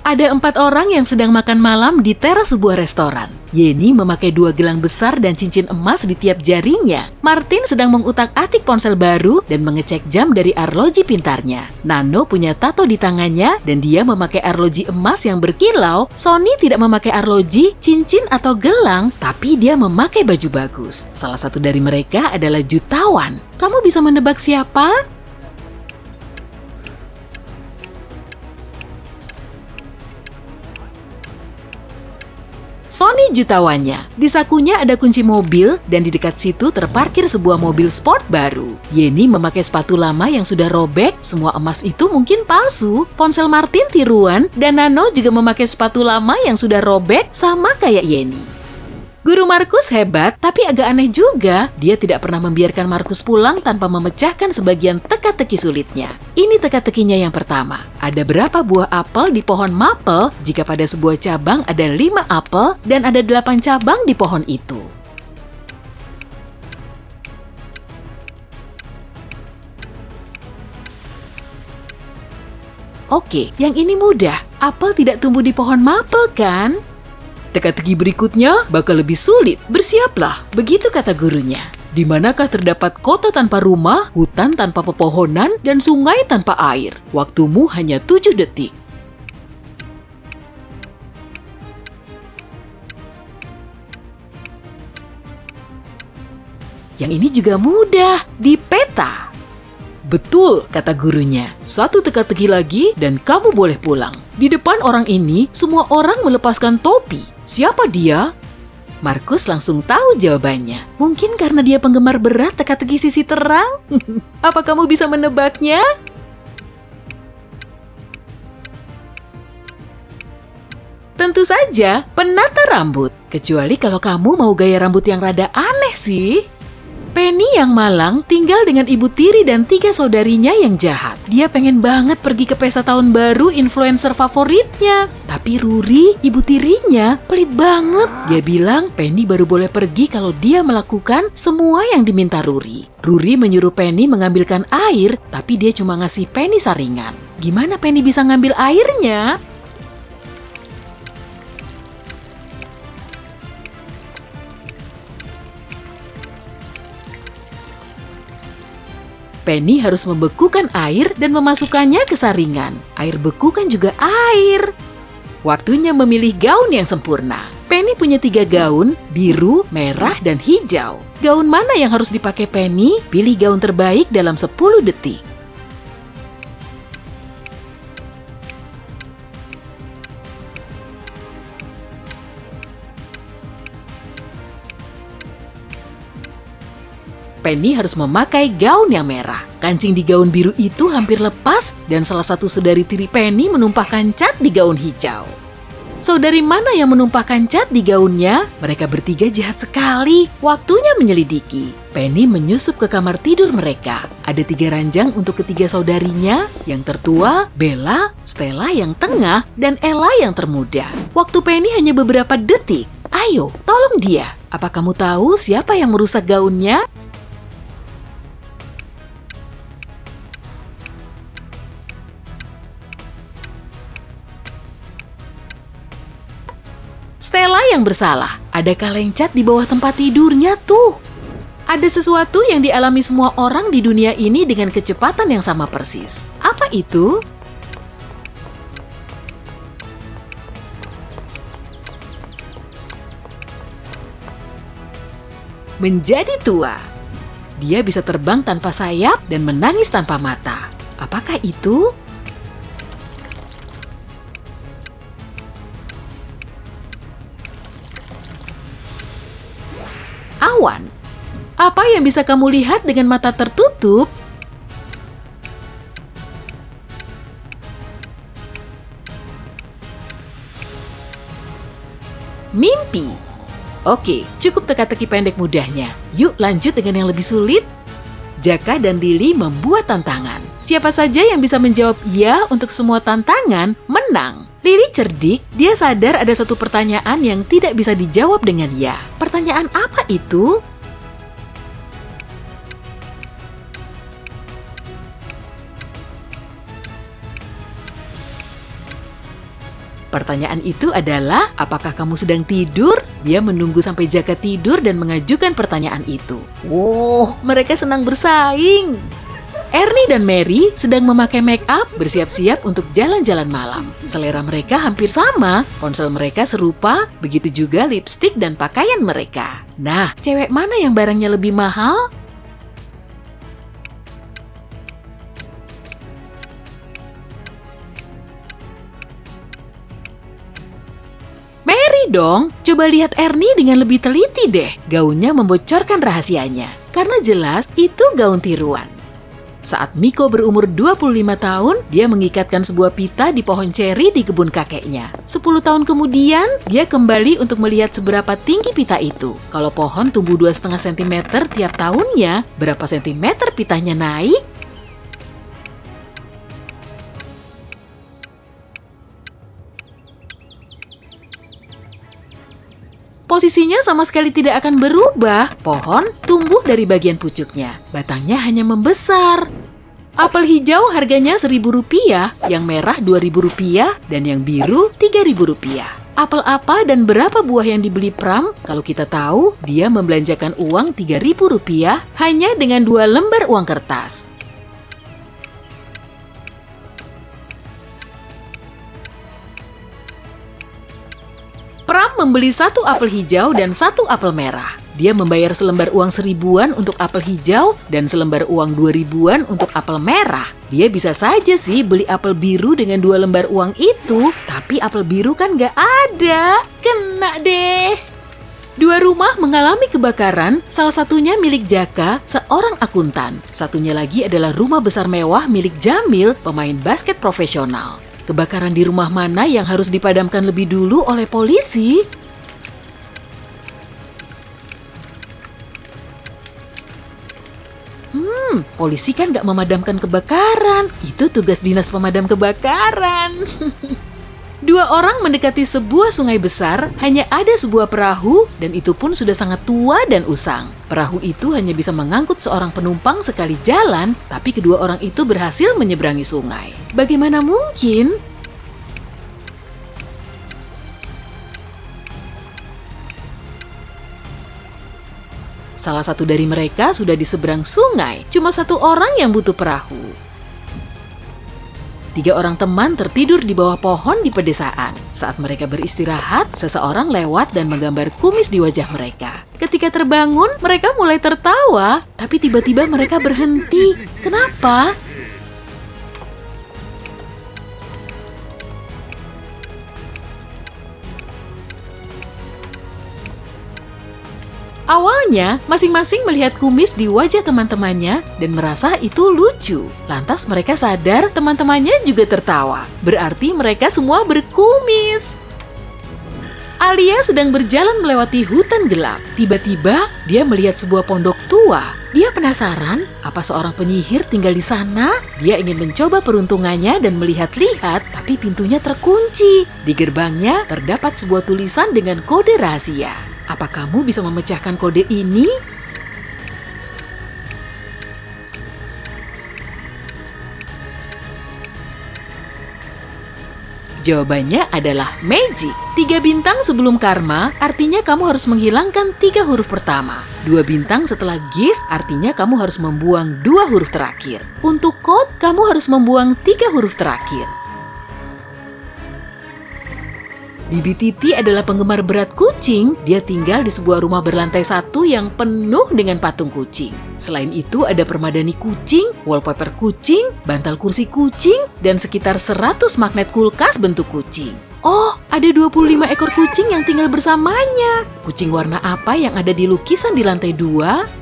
Ada 4 orang yang sedang makan malam di teras sebuah restoran. Yeni memakai 2 gelang besar dan cincin emas di tiap jarinya. Martin sedang mengutak-atik ponsel baru dan mengecek jam dari arloji pintarnya. Nano punya tato di tangannya dan dia memakai arloji emas yang berkilau. Sonny tidak memakai arloji, cincin atau gelang, tapi dia memakai baju bagus. Salah satu dari mereka adalah jutawan. Kamu bisa menebak siapa? Sonny jutawannya. Di sakunya ada kunci mobil dan di dekat situ terparkir sebuah mobil sport baru. Yeni memakai sepatu lama yang sudah robek, semua emas itu mungkin palsu. Ponsel Martin tiruan dan Nano juga memakai sepatu lama yang sudah robek sama kayak Yeni. Guru Markus hebat, tapi agak aneh juga. Dia tidak pernah membiarkan Markus pulang tanpa memecahkan sebagian teka-teki sulitnya. Ini teka-tekinya yang pertama. Ada berapa buah apel di pohon maple jika pada sebuah cabang ada 5 apel dan ada 8 cabang di pohon itu? Oke, yang ini mudah. Apel tidak tumbuh di pohon maple, kan? Teka-teki berikutnya bakal lebih sulit. Bersiaplah, begitu kata gurunya. Di manakah terdapat kota tanpa rumah, hutan tanpa pepohonan, dan sungai tanpa air? Waktumu hanya 7 detik. Yang ini juga mudah, di peta. Betul, kata gurunya. 1 teka-teki lagi dan kamu boleh pulang. Di depan orang ini, semua orang melepaskan topi. Siapa dia? Markus langsung tahu jawabannya. Mungkin karena dia penggemar berat teka-teki sisi terang? Apa kamu bisa menebaknya? Tentu saja, penata rambut. Kecuali kalau kamu mau gaya rambut yang rada aneh sih. Penny yang malang tinggal dengan ibu tiri dan 3 saudarinya yang jahat. Dia pengen banget pergi ke pesta tahun baru influencer favoritnya. Tapi Ruri, ibu tirinya, pelit banget. Dia bilang Penny baru boleh pergi kalau dia melakukan semua yang diminta Ruri. Ruri menyuruh Penny mengambilkan air, tapi dia cuma ngasih Penny saringan. Gimana Penny bisa ngambil airnya? Penny harus membekukan air dan memasukkannya ke saringan. Air beku kan juga air. Waktunya memilih gaun yang sempurna. Penny punya 3 gaun, biru, merah, dan hijau. Gaun mana yang harus dipakai Penny? Pilih gaun terbaik dalam 10 detik. Penny harus memakai gaun yang merah. Kancing di gaun biru itu hampir lepas dan salah satu saudari tiri Penny menumpahkan cat di gaun hijau. Saudari mana yang menumpahkan cat di gaunnya? Mereka bertiga jahat sekali. Waktunya menyelidiki. Penny menyusup ke kamar tidur mereka. Ada 3 ranjang untuk ketiga saudarinya. Yang tertua, Bella, Stella yang tengah, dan Ella yang termuda. Waktu Penny hanya beberapa detik. Ayo, tolong dia. Apa kamu tahu siapa yang merusak gaunnya? Stella yang bersalah. Ada kaleng cat di bawah tempat tidurnya tuh. Ada sesuatu yang dialami semua orang di dunia ini dengan kecepatan yang sama persis. Apa itu? Menjadi tua. Dia bisa terbang tanpa sayap dan menangis tanpa mata. Apakah itu? Awan. Apa yang bisa kamu lihat dengan mata tertutup? Mimpi. Oke, cukup teka-teki pendek mudahnya. Yuk lanjut dengan yang lebih sulit. Jaka dan Lily membuat tantangan. Siapa saja yang bisa menjawab ya untuk semua tantangan, menang. Lily cerdik, dia sadar ada satu pertanyaan yang tidak bisa dijawab dengan ya. Pertanyaan apa itu? Pertanyaan itu adalah, apakah kamu sedang tidur? Dia menunggu sampai Jaka tidur dan mengajukan pertanyaan itu. Wow, mereka senang bersaing. Ernie dan Mary sedang memakai make up, bersiap-siap untuk jalan-jalan malam. Selera mereka hampir sama, ponsel mereka serupa, begitu juga lipstik dan pakaian mereka. Nah, cewek mana yang barangnya lebih mahal? Mary dong, coba lihat Ernie dengan lebih teliti deh. Gaunnya membocorkan rahasianya, karena jelas itu gaun tiruan. Saat Miko berumur 25 tahun, dia mengikatkan sebuah pita di pohon ceri di kebun kakeknya. 10 tahun kemudian, dia kembali untuk melihat seberapa tinggi pita itu. Kalau pohon tumbuh 2,5 cm tiap tahunnya, berapa sentimeter pitanya naik? Posisinya sama sekali tidak akan berubah. Pohon tumbuh dari bagian pucuknya. Batangnya hanya membesar. Apel hijau harganya Rp1.000, yang merah Rp2.000, dan yang biru Rp3.000. Apel apa dan berapa buah yang dibeli Pram? Kalau kita tahu, dia membelanjakan uang Rp3.000 hanya dengan 2 lembar uang kertas. Pram membeli 1 apel hijau dan 1 apel merah. Dia membayar selembar uang Rp1.000-an untuk apel hijau dan selembar uang Rp2.000-an untuk apel merah. Dia bisa saja sih beli apel biru dengan 2 lembar uang itu, tapi apel biru kan nggak ada. Kena deh. 2 rumah mengalami kebakaran, salah satunya milik Jaka, seorang akuntan. Satunya lagi adalah rumah besar mewah milik Jamil, pemain basket profesional. Kebakaran di rumah mana yang harus dipadamkan lebih dulu oleh polisi? Polisi kan nggak memadamkan kebakaran. Itu tugas dinas pemadam kebakaran. 2 orang mendekati sebuah sungai besar, hanya ada sebuah perahu, dan itu pun sudah sangat tua dan usang. Perahu itu hanya bisa mengangkut seorang penumpang sekali jalan, tapi kedua orang itu berhasil menyeberangi sungai. Bagaimana mungkin? Salah satu dari mereka sudah di seberang sungai, cuma 1 orang yang butuh perahu. 3 orang teman tertidur di bawah pohon di pedesaan. Saat mereka beristirahat, seseorang lewat dan menggambar kumis di wajah mereka. Ketika terbangun, mereka mulai tertawa, tapi tiba-tiba mereka berhenti. Kenapa? Awalnya, masing-masing melihat kumis di wajah teman-temannya dan merasa itu lucu. Lantas mereka sadar teman-temannya juga tertawa. Berarti mereka semua berkumis. Alia sedang berjalan melewati hutan gelap. Tiba-tiba, dia melihat sebuah pondok tua. Dia penasaran, apa seorang penyihir tinggal di sana? Dia ingin mencoba peruntungannya dan melihat-lihat, tapi pintunya terkunci. Di gerbangnya terdapat sebuah tulisan dengan kode rahasia. Apa kamu bisa memecahkan kode ini? Jawabannya adalah magic. 3 bintang sebelum karma, artinya kamu harus menghilangkan 3 huruf pertama. 2 bintang setelah gift, artinya kamu harus membuang 2 huruf terakhir. Untuk code, kamu harus membuang 3 huruf terakhir. Bibi Titi adalah penggemar berat kucing. Dia tinggal di sebuah rumah berlantai 1 yang penuh dengan patung kucing. Selain itu ada permadani kucing, wallpaper kucing, bantal kursi kucing, dan sekitar 100 magnet kulkas bentuk kucing. Oh, ada 25 ekor kucing yang tinggal bersamanya. Kucing warna apa yang ada di lukisan di lantai 2?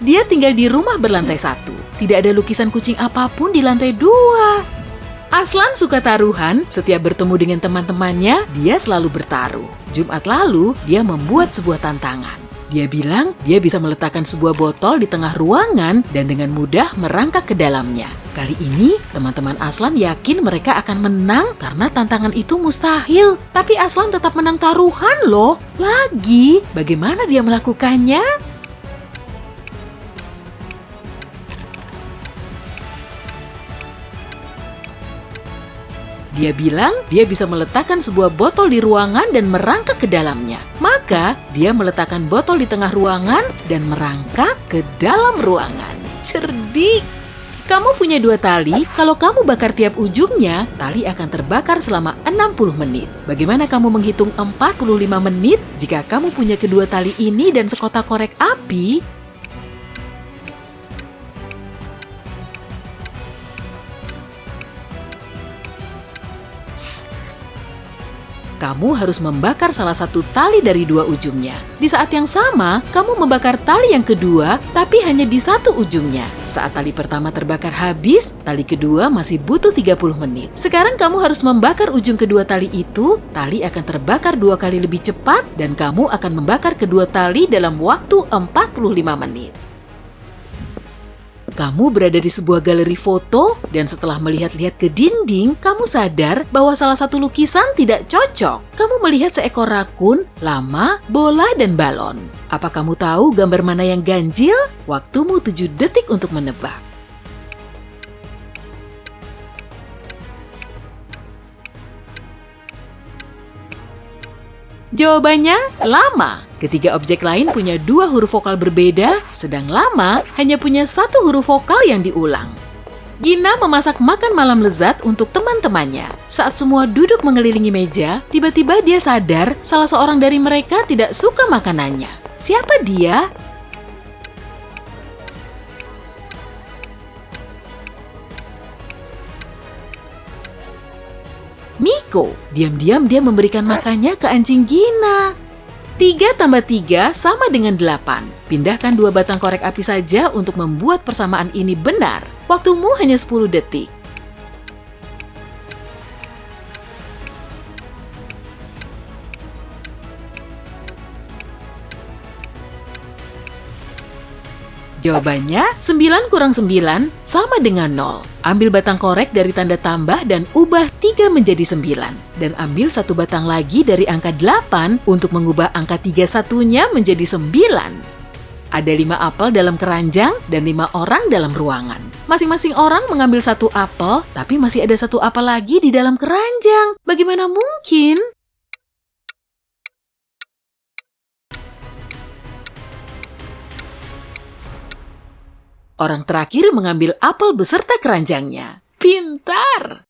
Dia tinggal di rumah berlantai 1. Tidak ada lukisan kucing apapun di lantai 2. Aslan suka taruhan, setiap bertemu dengan teman-temannya, dia selalu bertaruh. Jumat lalu, dia membuat sebuah tantangan. Dia bilang dia bisa meletakkan sebuah botol di tengah ruangan dan dengan mudah merangkak ke dalamnya. Kali ini, teman-teman Aslan yakin mereka akan menang karena tantangan itu mustahil. Tapi Aslan tetap menang taruhan loh. Lagi, bagaimana dia melakukannya? Dia bilang dia bisa meletakkan sebuah botol di ruangan dan merangkak ke dalamnya. Maka, dia meletakkan botol di tengah ruangan dan merangkak ke dalam ruangan. Cerdik! Kamu punya 2 tali, kalau kamu bakar tiap ujungnya, tali akan terbakar selama 60 menit. Bagaimana kamu menghitung 45 menit jika kamu punya kedua tali ini dan sekotak korek api? Kamu harus membakar salah satu tali dari 2 ujungnya. Di saat yang sama, kamu membakar tali yang kedua, tapi hanya di satu ujungnya. Saat tali pertama terbakar habis, tali kedua masih butuh 30 menit. Sekarang kamu harus membakar ujung kedua tali itu, tali akan terbakar 2 kali lebih cepat, dan kamu akan membakar kedua tali dalam waktu 45 menit. Kamu berada di sebuah galeri foto, dan setelah melihat-lihat ke dinding, kamu sadar bahwa salah satu lukisan tidak cocok. Kamu melihat seekor rakun, lama, bola, dan balon. Apa kamu tahu gambar mana yang ganjil? Waktumu 7 detik untuk menebak. Jawabannya lama. Ketiga objek lain punya 2 huruf vokal berbeda, sedang lama hanya punya 1 huruf vokal yang diulang. Gina memasak makan malam lezat untuk teman-temannya. Saat semua duduk mengelilingi meja, tiba-tiba dia sadar salah seorang dari mereka tidak suka makanannya. Siapa dia? Miko. Diam-diam dia memberikan makannya ke anjing Gina. 3 tambah 3 sama dengan 8. Pindahkan 2 batang korek api saja untuk membuat persamaan ini benar. Waktumu hanya 10 detik. Jawabannya, 9 kurang 9 sama dengan 0. Ambil batang korek dari tanda tambah dan ubah 3 menjadi 9. Dan ambil 1 batang lagi dari angka 8 untuk mengubah angka 31-nya menjadi 9. Ada 5 apel dalam keranjang dan 5 orang dalam ruangan. Masing-masing orang mengambil 1 apel, tapi masih ada 1 apel lagi di dalam keranjang. Bagaimana mungkin? Orang terakhir mengambil apel beserta keranjangnya. Pintar!